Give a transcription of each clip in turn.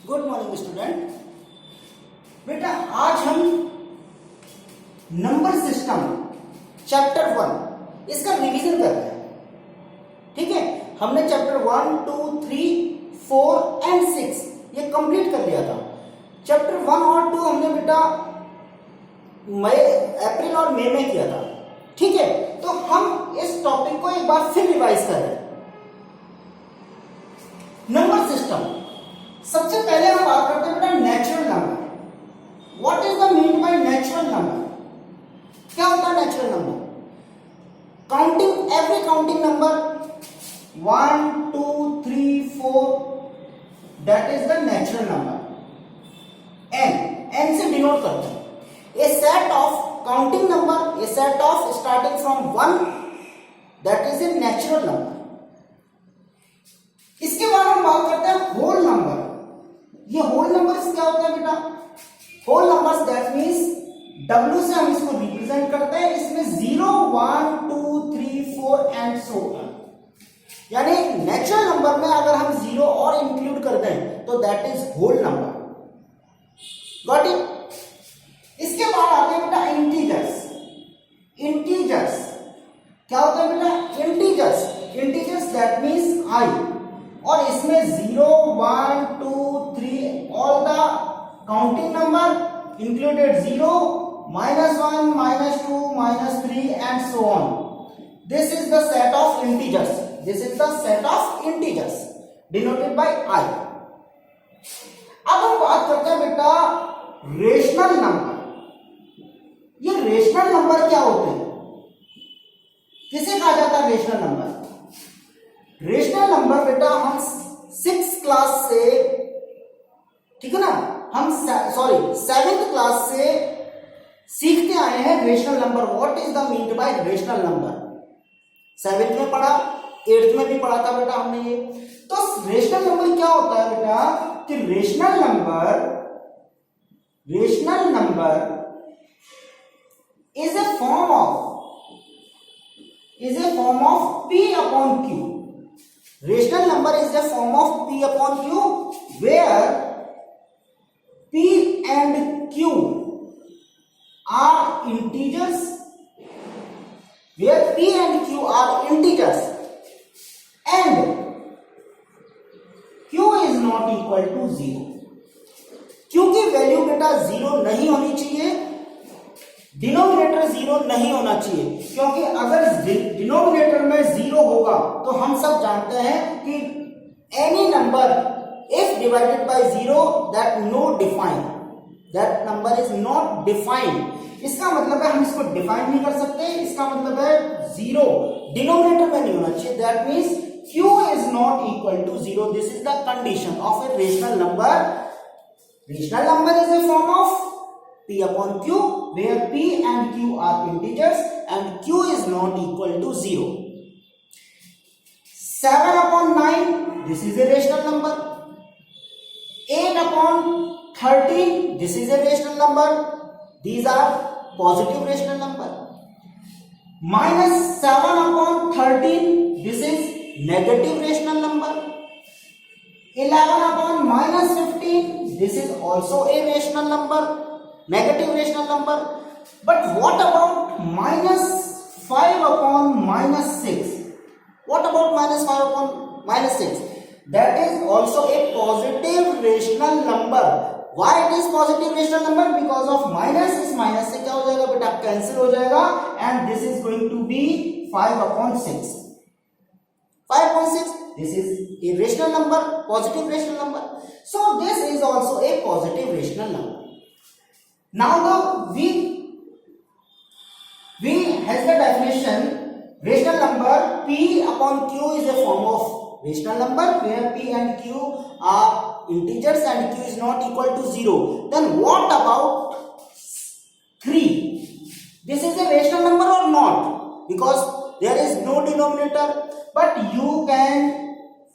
Good morning student. बेटा आज हम नंबर सिस्टम चैप्टर 1 इसका रिवीजन कर रहे हैं। ठीक है, हमने चैप्टर 1, 2, 3, 4 एंड 6 ये कंप्लीट कर लिया था। चैप्टर 1 और 2 हमने बेटा अप्रैल और मई में किया था। ठीक है, तो हम इस टॉपिक को एक बार फिर रिवाइज कर रहे हैं। नंबर सिस्टम, सबसे पहले हम बात करते हैं बेटा natural number. What is the mean by natural number? क्या होता है natural number? Counting every counting number 1, 2, 3, 4 that is the natural number. N से डिनोट करते हैं a set of counting number, a set of starting from 1 that is a natural number. इसके बाद हम बात करते हैं होल नंबर। ये होल नंबर्स क्या होते हैं बेटा? Whole numbers that means W से हम इसको रिप्रेजेंट करते हैं। इसमें 0, 1, 2, 3, 4 एंड सो ऑन। यानी नेचुरल नंबर में अगर हम 0 और इंक्लूड कर दें तो that is whole number. Got it? इसके बाद आते हैं बेटा इंटीजर्स। इंटीजर्स क्या होता है बेटा? इंटीजर्स दैट मींस आई, और इसमें 0, 1, 2, 3 all the counting number included 0, -1, -2, -3 and so on. This is the set of integers. This is the set of integers denoted by I. अब हम बात करते हैं बेटा रेशनल नंबर। ये रेशनल नंबर क्या होते हैं? किसे कहा जाता है रेशनल नंबर? रेशनल नंबर बेटा हम 6th क्लास से, ठीक है ना, हम 7th क्लास से सीखते आए हैं rational number. What is the mean bye rational number? 7th में पढ़ा, 8th में भी पढ़ा था बेटा हमने ये। तो रेशनल नंबर क्या होता है बेटा? कि rational number is a form of P upon Q. Rational number is a form of P upon Q where P and Q are integers, and Q is not equal to 0. Q की value बेटा 0 नहीं होनी चाहिए, denominator 0 नहीं होना चाहिए, क्योंकि अगर डिनोमिनेटर में 0 होगा तो हम सब जानते हैं कि any number if divided by 0 that number is not defined. इसका मतलब है हम इसको डिफाइन नहीं कर सकते। इसका मतलब है 0 डिनोमिनेटर में नहीं होना चाहिए। That means Q is not equal to 0. This is the condition of a rational number. Rational number is a form of P upon Q where P and Q are integers and Q is not equal to 0. 7 upon 9, this is a rational number. 8 upon 13, this is a rational number. These are positive rational number. -7 upon 13, this is negative rational number. 11 upon -15, this is also a rational number, negative rational number. But what about -5 upon -6? What about -5 upon -6? That is also a positive rational number. Why it is positive rational number? Because of minus, इस minus से क्या हो जाएगा बेटा? Cancel हो जाएगा, and this is going to be 5 upon 6. 5.6, this is a rational number, positive rational number. So this is also a positive rational number. Now the we has the definition. Rational number P upon Q is a form of rational number where P and Q are integers and Q is not equal to 0. Then what about 3? This is a rational number or not? Because there is no denominator, but you can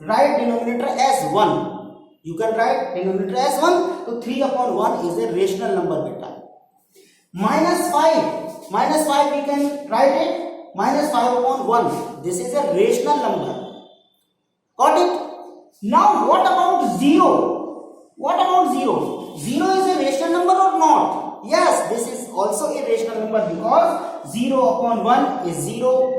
write denominator as 1. You can write denominator as 1. So 3 upon 1 is a rational number beta. -5 we can write it -5 upon 1. This is a rational number. Got it? Now what about 0? What about 0? 0 is a rational number or not? Yes, this is also a rational number because 0 upon 1 is 0,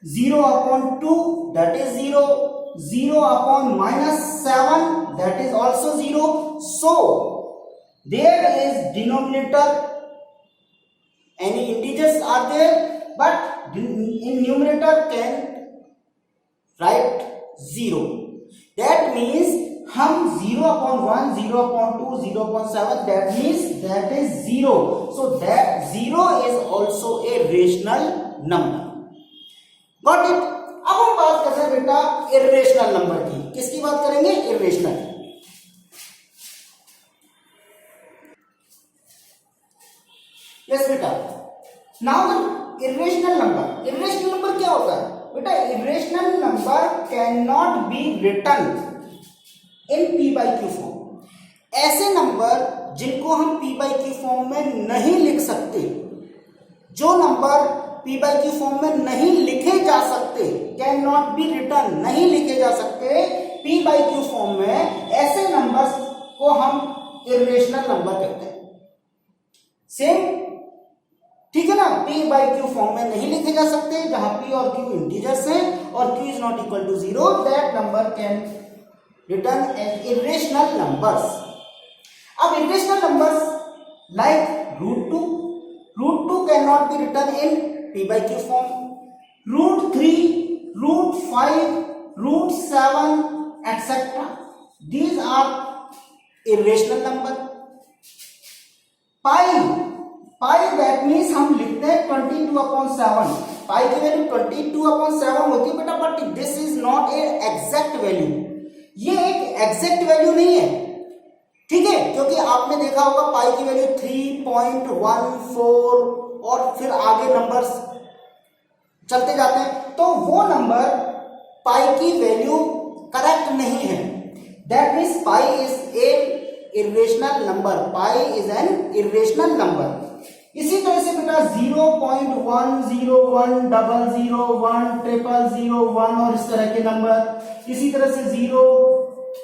0 upon 2 that is 0, 0 upon minus 7 that is also 0. So there is denominator, any integers are there, but in numerator can write 0. That means हम 0 upon 1, 0 upon 2, 0 upon 7, that means that is 0. So that 0 is also a rational number. Got it? अब हम बात कर रहे हैं बेटा irrational number की. किसकी बात करेंगे? irrational. Yes बेटा. Now the irrational number. Irrational number क्या होता है? बेटा irrational number cannot be written in p by q form. ऐसे नंबर जिनको हम p by q फॉर्म में नहीं लिख सकते, जो number p by q form में नहीं लिखे जा सकते, कैन नॉट बी रिटन, नहीं लिखे जा सकते p by q फॉर्म में, ऐसे नंबर्स को हम इर्रेशनल नंबर कहते हैं. सेम ठीक है ना. p by q फॉर्म में नहीं लिखे जा सकते, जहां p और q इंटीजर्स हैं और q is not equal to 0, that number can written as irrational numbers. अब irrational numbers like root 2 cannot be written in p by q form. root 3, root 5, root 7, etc. These are irrational number. pi that means हम लिखते हैं 22/7. pi की value 22/7 होती है बेटा, but this is not a exact value. ये एक exact value नहीं है, ठीक है, क्योंकि आपने देखा होगा पाई की वैल्यू 3.14 और फिर आगे नंबर्स चलते जाते हैं, तो वो नंबर पाई की वैल्यू करेक्ट नहीं है. That means pi is a irrational number. Pi is an irrational number. इसी तरह से बेटा 0.101 001 0001 और इस तरह के नंबर, इसी तरह से 0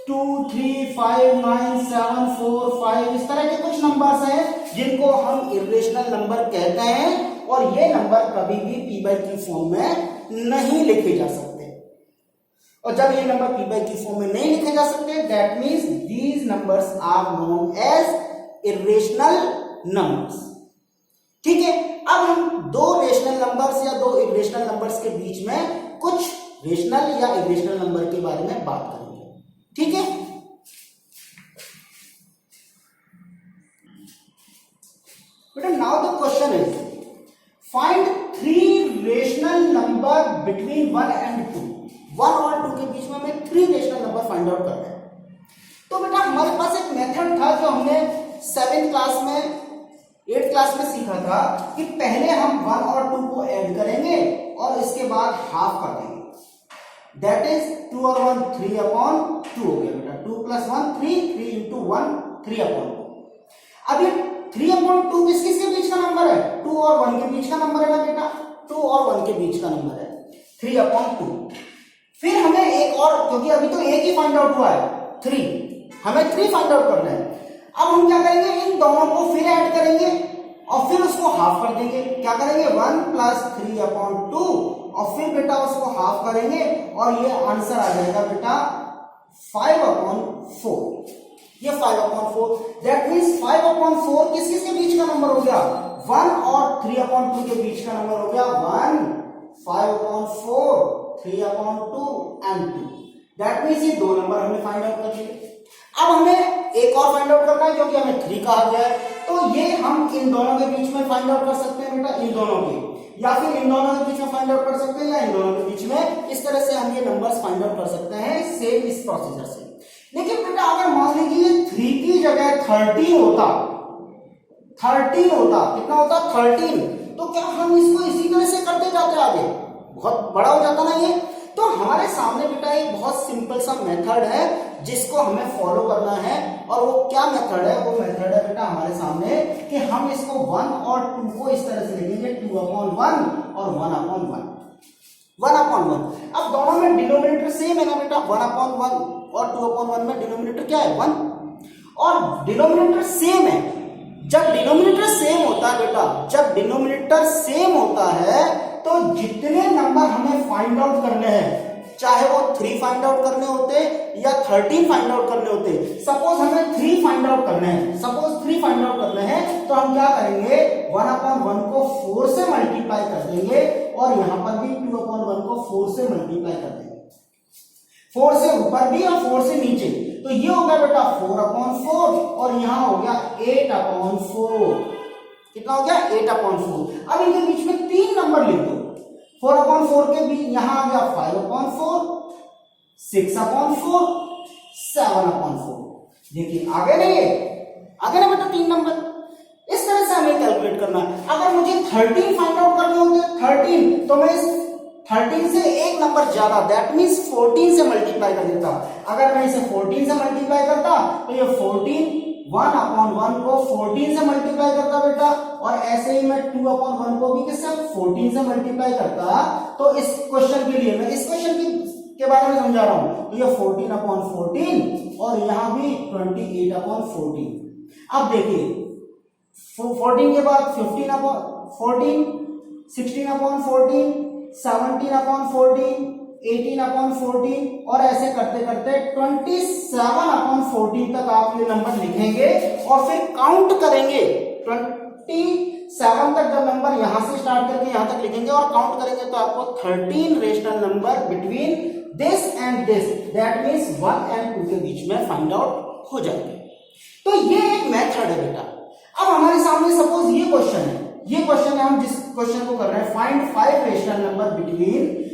2 3 5 9 7 4 5 इस तरह के कुछ नंबर्स हैं जिनको हम इर्रेशनल नंबर कहते हैं, और ये नंबर कभी भी p by q फॉर्म में नहीं लिखे जा सकते. और जब ये number p by q form में नहीं लिखे जा सकते, that means these numbers are known as irrational numbers. ठीक है. अब हम दो रेशनल नंबर्स या दो इर्रेशनल नंबर्स के बीच में कुछ रेशनल या इर्रेशनल नंबर के बारे में बात करेंगे. ठीक है. बेटा now the question is find 3 rational number between 1 and 2. 1 और 2 के बीच में हमें 3 रेशनल नंबर फाइंड आउट करना है. तो बेटा हमारे पास एक मेथड था जो हमने 7th क्लास में 8th क्लास में सीखा था कि पहले हम 1 और 2 को ऐड करेंगे और इसके बाद हाफ कर देंगे. दैट इज 2 और 1 3/2 हो गया बेटा. 2 + 1 3, 3 into 1 3/2. अब ये 3/2 किस किस के बीच का नंबर है? 2 और 1 के बीच का नंबर है ना बेटा. 2 और 1 के बीच का नंबर है 3/2. फिर हमें एक और, क्योंकि अभी तो एक ही फाइंड आउट हुआ है 3, हमें 3 फाइंड आउट करना है. अब हम क्या करेंगे, इन दोनों को फिर ऐड करेंगे और फिर उसको हाफ कर देंगे. क्या करेंगे 1 + 3/2 और फिर बेटा उसको हाफ करेंगे और ये आंसर आ जाएगा बेटा 5/4. ये 5/4. दैट मींस 5/4 किस किस के बीच का नंबर हो गया? 1 और 3/2 के बीच का नंबर हो गया. 1 5/4 3/2 and 2. दैट मींस ये दो नंबर हमने फाइंड आउट कर लिए. अब हमें एक और फाइंड आउट करना है जो कि हमें 3 कहा गया है. तो ये हम इन दोनों के बीच में फाइंड आउट कर सकते हैं बेटा, इन दोनों के, या फिर इन दोनों के बीच में फाइंड आउट कर सकते हैं, या इन दोनों के बीच में. इस तरह से हम ये नंबर्स फाइंड आउट कर सकते हैं सेम इस प्रोसीजर से. लेकिन बेटा अगर मान लीजिए 3 की जगह 13 होता, कितना होता 13, तो क्या हम इसको इसी तरह से करते जाते आगे? बहुत बड़ा हो जाता ना ये. तो हमारे सामने बेटा एक बहुत सिंपल सा मेथड है जिसको हमें फॉलो करना है. और वो क्या मेथड है? वो मेथड है बेटा हमारे सामने कि हम इसको 1 और 2 को इस तरह से लिखेंगे 2/1 और 1/1. 1/1. अब दोनों में डिनोमिनेटर सेम है ना बेटा. 1/1 और 2/1 में डिनोमिनेटर क्या है 1. और डिनोमिनेटर सेम है। जब डिनोमिनेटर सेम होता है बेटा, जब डिनोमिनेटर सेम होता है तो जितने नंबर हमें फाइंड आउट करने हैं, चाहे वो 3 फाइंड आउट करने होते या 13 फाइंड आउट करने होते, सपोज हमें 3 फाइंड आउट करने हैं, सपोज 3 फाइंड आउट करने हैं, तो हम क्या करेंगे 1/1 को 4 से मल्टीप्लाई कर देंगे और यहां पर भी 2/1 को 4 से मल्टीप्लाई कर देंगे, 4 से ऊपर भी और 4 से नीचे। तो ये हो गया बेटा 4/4 और यहां हो गया 8/4। कितना हो गया 8/4। अब इनके बीच में 3 नंबर लिख दो। 4/4 के बीच यहां आ गया 5/4, 6/4, 7/4। देखिए आगे नहीं है, आगे ना बेटा 3 नंबर। इस तरह से हमें कैलकुलेट करना है। अगर मुझे 13 फाइंड आउट करने होते 13, तो मैं इस 13 से एक नंबर ज्यादा, दैट मीन्स 14 से मल्टीप्लाई कर देता। अगर मैं इसे 14 से मल्टीप्लाई करता तो ये 14 1/1 को 14 से मल्टीप्लाई करता बेटा, और ऐसे ही मैं 2/1 को भी किससे 14 से मल्टीप्लाई करता। तो इस क्वेश्चन के लिए मैं इस क्वेश्चन के बारे में समझा रहा हूं। तो ये 14/14 और यहां भी 28/14। अब देखिए 14 के बाद 15/14, 16/14, 17/14, 18/14 और ऐसे करते करते 27/14 तक आप ये नंबर लिखेंगे और फिर काउंट करेंगे। 27 तक जब नंबर यहां से स्टार्ट करके यहां तक लिखेंगे और काउंट करेंगे तो आपको 13 rational number between this and this, that means 1 और 2 के बीच में फाइंड आउट हो जाएंगे। तो ये एक मेथड है बेटा। अब हमारे सामने सपोज ये क्वेश्चन है, ये क्वेश्चन है, हम जिस क्वेश्चन को कर रहे हैं find 5 rational number between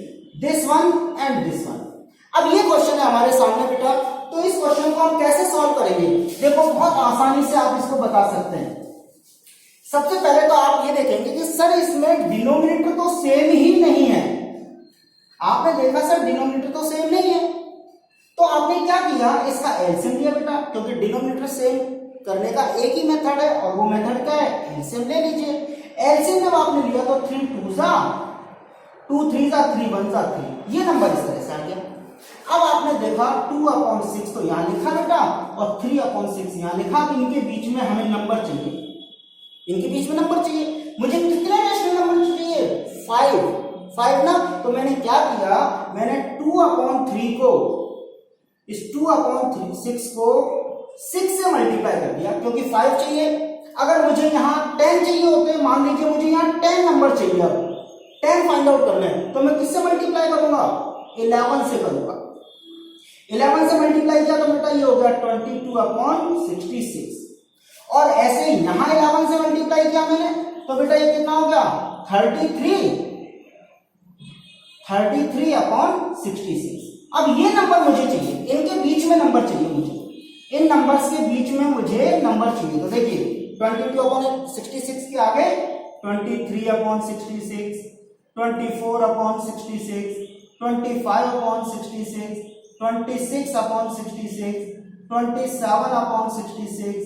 this one and this one. अब ये क्वेश्चन है हमारे सामने बेटा, तो इस क्वेश्चन को हम कैसे सॉल्व करेंगे? देखो बहुत आसानी से आप इसको बता सकते हैं। सबसे पहले तो आप ये देखेंगे कि सर इसमें डिनोमिनेटर तो सेम ही नहीं है। आपने देखा सर डिनोमिनेटर तो सेम नहीं है, तो आपने क्या किया, इसका एलसीएम लिया बेटा, क्योंकि डिनोमिनेटर सेम करने का एक ही मेथड है और वो मेथड क्या है, एलसीएम ले लीजिए। एलसीएम जब आपने लिया तो 3 2 जा 2, 3 जा 3, 1 जा 3, ये नंबर इस तरह से आ गया। अब आपने देखा 2/6 तो यहां लिखा बेटा और 3/6 यहां लिखा। कि इनके बीच में हमें नंबर चाहिए, इनके बीच में नंबर चाहिए। मुझे कितने रेशनल नंबर चाहिए? 5 ना। तो मैंने क्या किया, मैंने 2/3 को इस 2/6 को 6 से मल्टीप्लाई कर दिया, क्योंकि 5 चाहिए। अगर मुझे यहाँ 10 चाहिए होते, मान लीजिए मुझे यहाँ 10 नंबर चाहिए, अब 10 फाइंड आउट करना है, तो मैं किससे मल्टीप्लाई करूंगा? 11 से करूंगा। 11 से मल्टीप्लाई किया तो बेटा ये हो गया 22/66। और ऐसे ही यहां 11 से मल्टीप्लाई किया मैंने, तो बेटा ये कितना हो गया 33/66। अब ये नंबर मुझे चाहिए, इनके बीच में नंबर चाहिए मुझे, इन नंबर्स के बीच में मुझे नंबर चाहिए। तो देखिए 22/66 के आगे 23/66, 24/66, 25/66, 26/66, 27/66,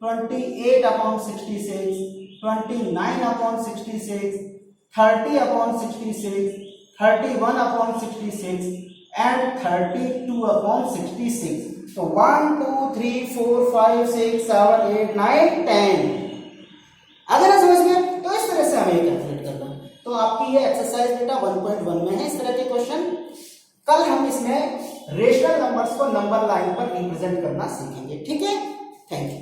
28/66, 29/66, 30/66, 31/66 and 32/66. तो 1 2 3 4 5 6 7 8 9 10। अगर ना समझ में, तो इस तरह से हमें कैलकुलेट करना। तो आपकी ये एक्सरसाइज बेटा 1.1 में है इस तरह के क्वेश्चन। कल हम इसमें रेशनल नंबर्स को नंबर लाइन पर रिप्रेजेंट करना सीखेंगे। ठीक है, थैंक यू।